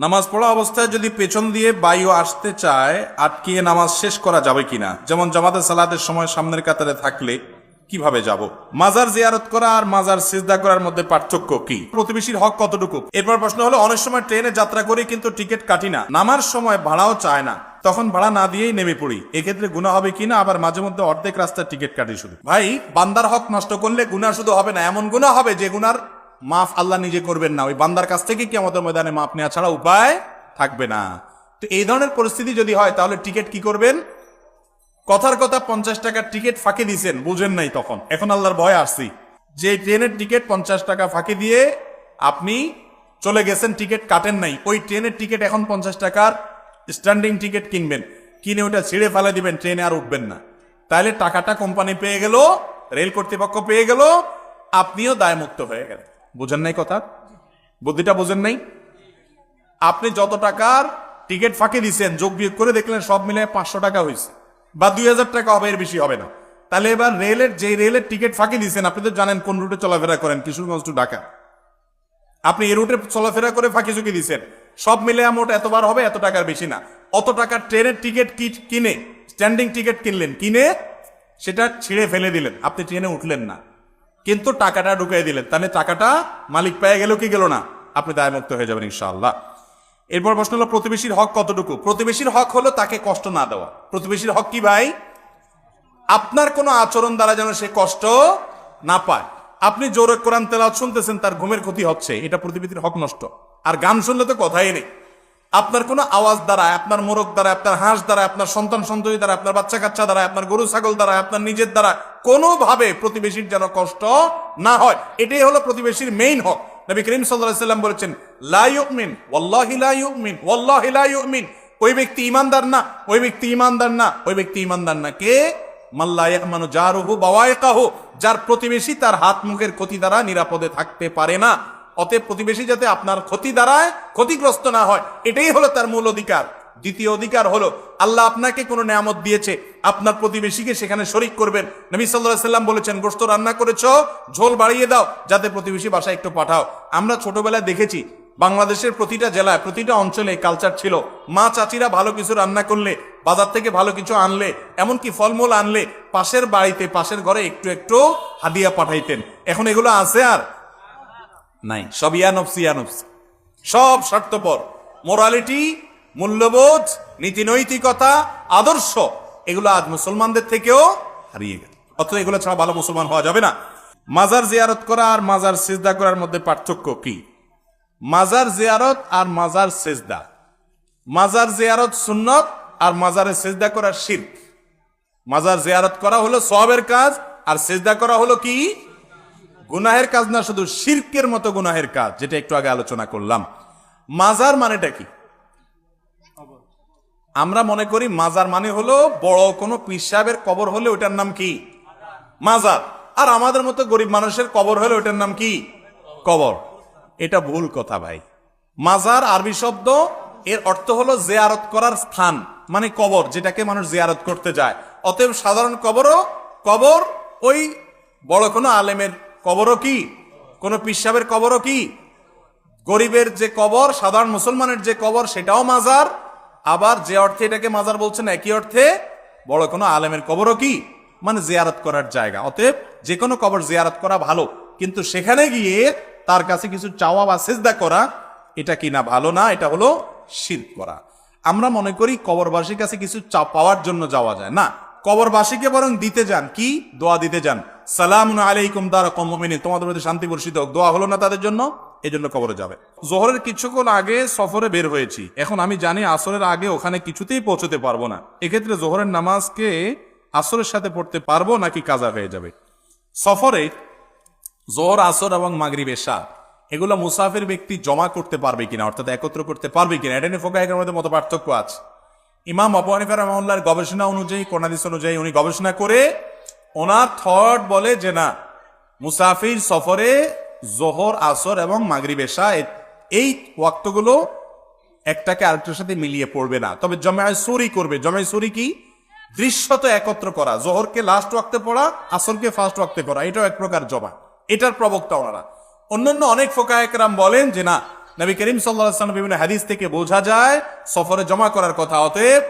নামাজ পড়া অবস্থায় যদি পেছন দিয়ে বায়ু আসতে চায় আটকিয়ে নামাজ শেষ করা যাবে কিনা, যেমন জামাতে সালাতের সময় সামনের কাতারে থাকলে কিভাবে যাব? মাজার জিয়ারত করা আর মাজার সিজদা করার মধ্যে পার্থক্য কি? প্রতিবেশীর হক কতটুকু? এরপর প্রশ্ন হলো, অনেক সময় ট্রেনে যাত্রা করি কিন্তু টিকিট কাটি না, নামার সময় ভাড়াও চায় না, তখন ভাড়া না দিয়েই নেমে পড়ি, এক্ষেত্রে গুনাহ হবে কিনা? আবার মাঝে মধ্যে অর্ধেক রাস্তার টিকিট কাটি শুধু। ভাই, বান্দার হক নষ্ট করলে গুনাহ শুধু হবে না, এমন গুনাহ হবে যে গুনার মাফ আল্লাহ নিজে করবেন না, ওই বান্দার কাছ থেকে কিয়ামতের ময়দানে মাফ নেওয়া ছাড়া উপায় থাকবে না। তো এই ধরনের পরিস্থিতি যদি হয় তাহলে টিকিট কি করবেন? কথার কথা 50 টাকার টিকিট ফাঁকি দিয়েছেন, বুঝেন নাই তখন, এখন আল্লাহর ভয় আসছি যে ট্রেনের টিকিট 50 টাকা ফাঁকি দিয়ে আপনি চলে গেছেন, টিকিট কাটেন নাই, ওই ট্রেনের টিকিট এখন 50 টাকার স্ট্যান্ডিং টিকিট কিনবেন, কিনে ওটা ছিঁড়ে ফেলে দিবেন, ট্রেনে আর উঠবেন না। তাহলে টাকাটা কোম্পানি পেয়ে গেল, রেল কর্তৃপক্ষ পেয়ে গেল, আপনিও দায়মুক্ত হয়ে গেলেন। বুঝেন নাই কথা? বুদ্ধিটা বুঝেন নাই? আপনি যত টাকার টিকিট ফাঁকি দিচ্ছেন যোগ বিয়োগ করে দেখলেন সব মিলে 500 টাকা হয়েছে বা 2000 টাকা হবে, এর বেশি হবে না। তাহলে এবার রেলের টিকিট ফাঁকি দিচ্ছেন, আপনি তো জানেন কোন রুটে চলাফেরা করেন, কিশোরগঞ্জ টু ঢাকা, আপনি এই রুটে চলাফেরা করে ফাঁকি ঝুঁকি দিচ্ছেন, সব মিলে মোট এতবার হবে, এত টাকার বেশি না। অত টাকার ট্রেনের টিকিট কিনে স্ট্যান্ডিং টিকিট কিনলেন, কিনে সেটা ছিঁড়ে ফেলে দিলেন, আপনি ট্রেনে উঠলেন না কিন্তু টাকাটা ঢুকিয়ে দিলেন, তাহলে টাকাটা মালিক পেয়ে গেল কি গেল না? আপনি দায়মুক্ত হয়ে যাবেন ইনশাআল্লাহ। এরপর প্রশ্ন হলো, প্রতিবেশীর হক কতটুকু? প্রতিবেশীর হক হলো তাকে কষ্ট না দেওয়া। প্রতিবেশীর হক কি ভাই? আপনার কোনো আচরণ দ্বারা যেন সে কষ্ট না পায়। আপনি জোরে কোরআন তেলাওয়াত শুনতেছেন, তার ঘুমের ক্ষতি হচ্ছে, এটা প্রতিবেশীর হক নষ্ট। আর গান শুনলে তো কথাই নেই। আপনার কোনো আওয়াজ দ্বারা, আপনার মোরগ দ্বারা, আপনার হাঁস দ্বারা, আপনার সন্তান সন্ততি দ্বারা, আপনার বাচ্চা কাচ্চা দ্বারা, আপনার গরু ছাগল দ্বারা, আপনার নিজের দ্বারা কোনোভাবে প্রতিবেশীর যেন কষ্ট না হয়, এটাই হলো প্রতিবেশীর মেইন হক। নবী করিম সাল্লাল্লাহু আলাইহি ওয়াসাল্লাম বলেছেন, লা ইউমিন ওয়াল্লাহি লা ইউমিন ওয়াল্লাহি লা ইউমিন, ওই ব্যক্তি ঈমানদার না, ওই ব্যক্তি ঈমানদার না, ওই ব্যক্তি ঈমানদার না কে? মাল্লা ইয়ামানু জারুহু বাওয়াইকাহু, যার প্রতিবেশী তার হাত মুখের ক্ষতি দ্বারা নিরাপদে থাকতে পারে না। অতএব প্রতিবেশী যাতে আপনার ক্ষতি দ্বারায় ক্ষতিগ্রস্ত না হয়, এটাই হলো তার মূল অধিকার। দ্বিতীয় অধিকার হলো, আল্লাহ আপনাকে কোনো নেয়ামত দিয়েছে, আপনার প্রতিবেশীকে সেখানে শরীক করবেন। নবী সাল্লাল্লাহু আলাইহি ওয়াসাল্লাম বলেছেন, গোশত রান্না করেছো, ঝোল বাড়িয়ে দাও, যাতে প্রতিবেশী বাসায় একটু পাঠাও। আমরা ছোটবেলায় দেখেছি বাংলাদেশের প্রতিটা জেলায়, প্রতিটা অঞ্চলে কালচার ছিল, মা চাচিরা ভালো কিছু রান্না করলে, বাজার থেকে ভালো কিছু আনলে, এমনকি ফলমূল আনলে, পাশের বাড়িতে, পাশের ঘরে একটু একটু হাদিয়া পাঠাইতেন। এখন এগুলো আছে আর নাই, সব ইয়ানফসি, সব স্বার্থপর। মোরালিটি, মূল্যবোধ, নীতি নৈতিকতা, আদর্শ, এগুলো আজ মুসলমানদের থেকেও হারিয়ে গেল। অথচ এগুলো ছাড়া ভালো মুসলমান হওয়া যাবে না। মাজার জিয়ারত করা আর মাজার সিজদা করার মধ্যে পার্থক্য কি? মাজার জিয়ারত আর মাজার সিজদা, মাজার জিয়ারত সুন্নত আর মাজারে সিজদা করা শিরক। মাজার জিয়ারত করা হলো সওয়াবের কাজ, আর সিজদা করা হলো কি? গুনাহের কাজ না, শুধু শিরকের মতো গুনাহের কাজ, যেটা একটু আগে আলোচনা করলাম। মাজার মানেটা কি? আমরা মনে করি মাজার মানে হলো বড় কোনো পীর সাহেবের কবর হলে ওটার নাম কি? মাজার। আর আমাদের মতো গরিব মানুষের কবর হলে ওটার নাম কি? কবর। এটা ভুল কথা ভাই। মাজার আরবি শব্দ, এর অর্থ হলো জিয়ারত করার স্থান, মানে কবর, যেটাকে মানুষ জিয়ারত করতে যায়। অতএব সাধারণ কবরও কবর, ওই বড় কোনো আলেমের কবরও কি? কোন পীর সাহেবের কবরও কি? গরিবের যে কবর, সাধারণ মুসলমানের যে কবর, সেটাও মাজার। আবার যে অর্থে এটাকে মাজার বলছেন, একই অর্থে বড় কোনো আলেমের কবরও কি? মানে জিয়ারত করার জায়গা। অতএব যে কোনো কবর জিয়ারত করা ভালো, কিন্তু সেখানে গিয়ে তার কাছে কিছু চাওয়া বা সিজদা করা, এটা কি না? ভালো না, এটা হলো শিরক করা। আমরা মনে করি কবরবাসীর কাছে কিছু পাওয়ার জন্য যাওয়া যায় না, কবরবাসীকে বরং দিতে যান, কি? দোয়া দিতে যান। সালামুন আলাইকুম দারা কওমিন মুমিনিন, তোমাদের প্রতি শান্তি বর্ষিত হোক। দোয়া হলো না তাদের জন্য, এই জন্য কবরে যাবে। জোহরের কিছুক্ষণ আগে সফরে বের হয়েছি, এখন আমি জানি আসরের আগে ওখানে কিছুতেই পৌঁছতে পারবো না, এক্ষেত্রে জোহরের নামাজকে আসরের সাথে পড়তে পারবো নাকি কাজা হয়ে যাবে? সফরে জোহর, আসর এবং মাগরিব, এশা, এগুলো মুসাফির ব্যক্তি জমা করতে পারবে কিনা, অর্থাৎ একত্র করতে পারবে কিনা, এটা নিয়ে ফুকাহাদের মধ্যে মত পার্থক্য আছে। ইমাম আবু হানিফা রাহিমাহুল্লাহর গবেষণা অনুযায়ী, কোন হাদিস অনুযায়ী উনি গবেষণা করে ওনার থট বলে যে না, মুসাফির সফরে জোহর, আসর এবং মাগরিব, এশা এই ওয়াক্তগুলো একটাকে আরেকটার সাথে মিলিয়ে পড়বে না, তবে জমায়ে সুরি করবে। জমায়ে সুরি কি? দৃশ্যত একত্র করা, জোহরকে লাস্ট ওয়াক্তে পড়া, আসরকে ফার্স্ট ওয়াক্তে করা, এটাও এক প্রকার জমা। এটার প্রবক্তা ওনারা। অন্যান্য অনেক ফুকাহায়ে কেরাম বলেন যে না, নবী করিম সাল্লাল্লাহু আলাইহি ওয়াসাল্লাম বিভিন্ন হাদিস থেকে বোঝা যায় সফরে জমা করার কথা। অতএব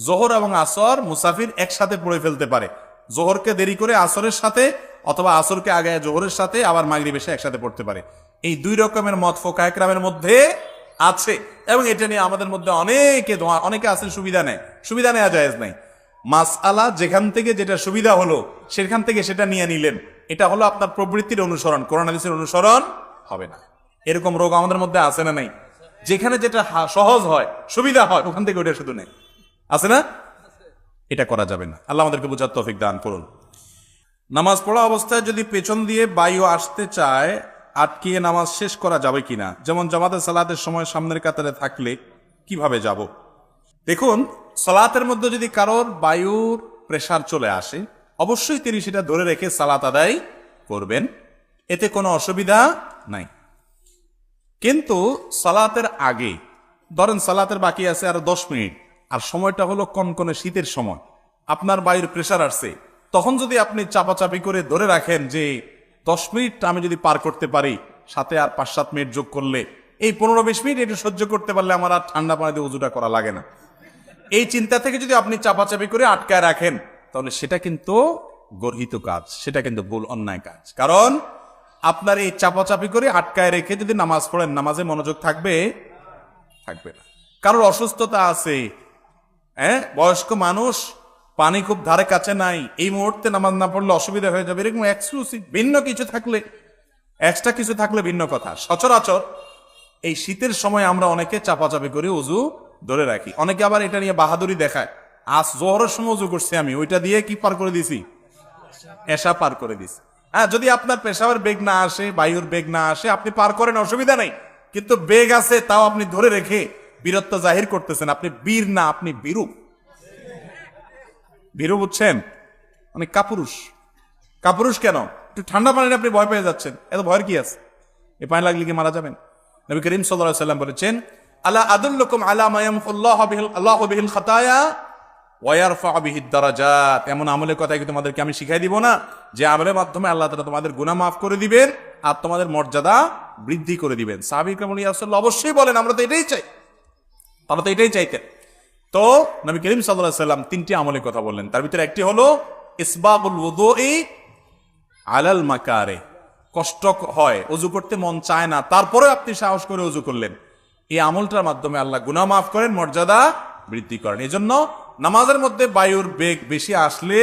জোহর এবং আসর মুসাফির একসাথে পড়ে ফেলতে পারে। জোহরকে দেরি করে আসরের সাথে, অথবা আসরকে আগে জোহরের সাথে, আবার মাগরিব এসে একসাথে পড়তে পারে। এই দুই রকমের মত ফুকাহা কেরামের মধ্যে আছে, এবং এটা নিয়ে আমাদের মধ্যে অনেকে আছেন সুবিধা নেওয়া জায়েজ নাই। মাসআলা যেখান থেকে যেটা সুবিধা হলো সেখান থেকে সেটা নিয়ে নিলেন, এটা হলো আপনার প্রবৃত্তির অনুসরণ, কোরআন হাদিসের অনুসরণ হবে না। এরকম রোগ আমাদের মধ্যে আছে না নাই? যেখানে যেটা সহজ হয়, সুবিধা হয়, ওখান থেকে ওটা শুধু নেই, আছে না? এটা করা যাবে না। আল্লাহ আমাদেরকে বুঝার তৌফিক দান করুন। নামাজ পড়া অবস্থায় যদি পেছন দিয়ে বায়ু আসতে চায়, আটকিয়ে নামাজ শেষ করা যাবে কিনা? যেমন জামাতে সালাতের সময় সামনের কাতারে থাকলে কিভাবে যাব? দেখুন, সালাতের মধ্যে যদি কারোর বায়ুর প্রেসার চলে আসে, অবশ্যই তিনি সেটা ধরে রেখে সালাত আদায় করবেন, এতে কোনো অসুবিধা নাই। কিন্তু সালাতের আগে, ধরেন সালাতের বাকি আছে আরো 10 মিনিট, আর সময়টা হলো কনকনে শীতের সময়, আপনার বায়ুর প্রেসার আসছে, তখন যদি আপনি চাপাচাপি করে ধরে রাখেন যে 10 মিনিট আমি যদি পার করতে পারি, সাথে আর 5-7 মিনিট যোগ করলে এই 15-20 মিনিট একটু সহ্য করতে পারলে আমার আর ঠান্ডা পানিতে উজুটা করা লাগে না, এই চিন্তা থেকে যদি আপনি চাপাচাপি করে আটকায় রাখেন, তাহলে সেটা কিন্তু গর্হিত কাজ, সেটা কিন্তু ভুল, অন্যায় কাজ। কারণ আপনার এই চাপাচাপি করে আটকায় রেখে যদি নামাজ পড়েন, নামাজে মনোযোগ থাকবে না। কারোর অসুস্থতা আছে, বয়স্ক মানুষ, পানি খুব ধারে কাছে নাই, এই মুহূর্তে নামাজ না পড়লে অসুবিধা হয়ে যাবে, এরকম এক্সক্লুসিভ ভিন্ন কিছু থাকলে, এক্সট্রা কিছু থাকলে ভিন্ন কথা। সচরাচর এই শীতের সময় আমরা অনেকে চাপাচাপি করে উজু ধরে রাখি, অনেকে আবার এটা নিয়ে বাহাদুরি দেখায়, আজ জোহরের সময় উজু করছি আমি, ওইটা দিয়ে কি পার করে দিছি? এশা পার করে দিছি। হ্যাঁ, যদি আপনার পেশাবের বেগ না আসে, বায়ুর বেগ না আসে, আপনি পার করেন, অসুবিধা নেই। কিন্তু বেগ আছে, তাও আপনি ধরে রেখে বীরত্ব জাহির করতেছেন, আপনি বীর না, আপনি বীরু। ভীরু বুঝছেন? মানে কাপুরুষ কেন? একটু ঠান্ডা পানিতে আপনি ভয় পেয়ে যাচ্ছেন, এত ভয়ের কি আছে? এই পানি লাগলে কি মারা যাবেন? নবী করিম সাল্লাল্লাহু আলাইহি ওয়াসাল্লাম বলেছেন, আলা আদুল্লুকুম আলা মা ইয়ামহুল্লাহু বিহিল খাতায়া ওয়া ইয়ারফা'ু বিহিদ দারাজাত। এমন আমলের কথা কি তোমাদেরকে আমি শিখাই দিব না, যে আমলের মাধ্যমে আল্লাহ তাআলা তোমাদের গুনাহ মাফ করে দিবেন আর তোমাদের মর্যাদা বৃদ্ধি করে দিবেন। সাহাবী কেরাম ইয়া রাসূলুল্লাহ, অবশ্যই বলেন, আমরা তো এটাই চাই। তারা তো এটাই চাইতেন। তো নবী করিম সাল্লাল্লাহু আলাইহি ওয়াসাল্লাম 3টি আমলের কথা বললেন, তার ভিতরে একটি হলো ইসবাগুল ওযুই আলাল মাকারে। কষ্ট হয়, ওযু করতে মন চায় না, তারপরে আপনি সাহস করে ওযু করলেন, এই আমলটার মাধ্যমে আল্লাহ গুনাহ মাফ করেন, মর্যাদা বৃদ্ধি করেন। এজন্য নামাজের মধ্যে বায়ুর বেগ বেশি আসলে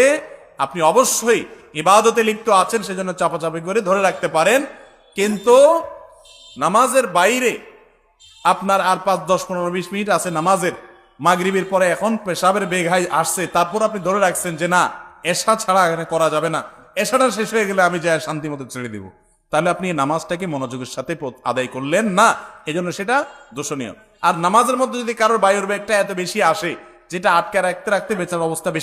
আপনি অবশ্যই ইবাদতে লিপ্ত আছেন, সেজন্য চাপাচাপি করে ধরে রাখতে পারেন। কিন্তু নামাজের বাইরে আপনার আর 5, 10, 15, 20 মিনিট আছে নামাজের, মাগরিবের পরে এখন পেশাবের বেগ আসছে, তারপর আপনি ধরে রাখছেন যে না, এশা ছাড়া এখানে করা যাবে না, এশাটা শেষ হয়ে গেলে আমি যাই শান্তি মতো ছেড়ে দিব, তাহলে আপনি নামাজটাকে মনোযোগের সাথে আদায় করলেন না, এজন্য সেটা দোষণীয়। আর নামাজের মধ্যে যদি কারোর বায়ুর বেগটা এত বেশি আসে, যেটা আটকে রাখতে বেচার অবস্থা বেশি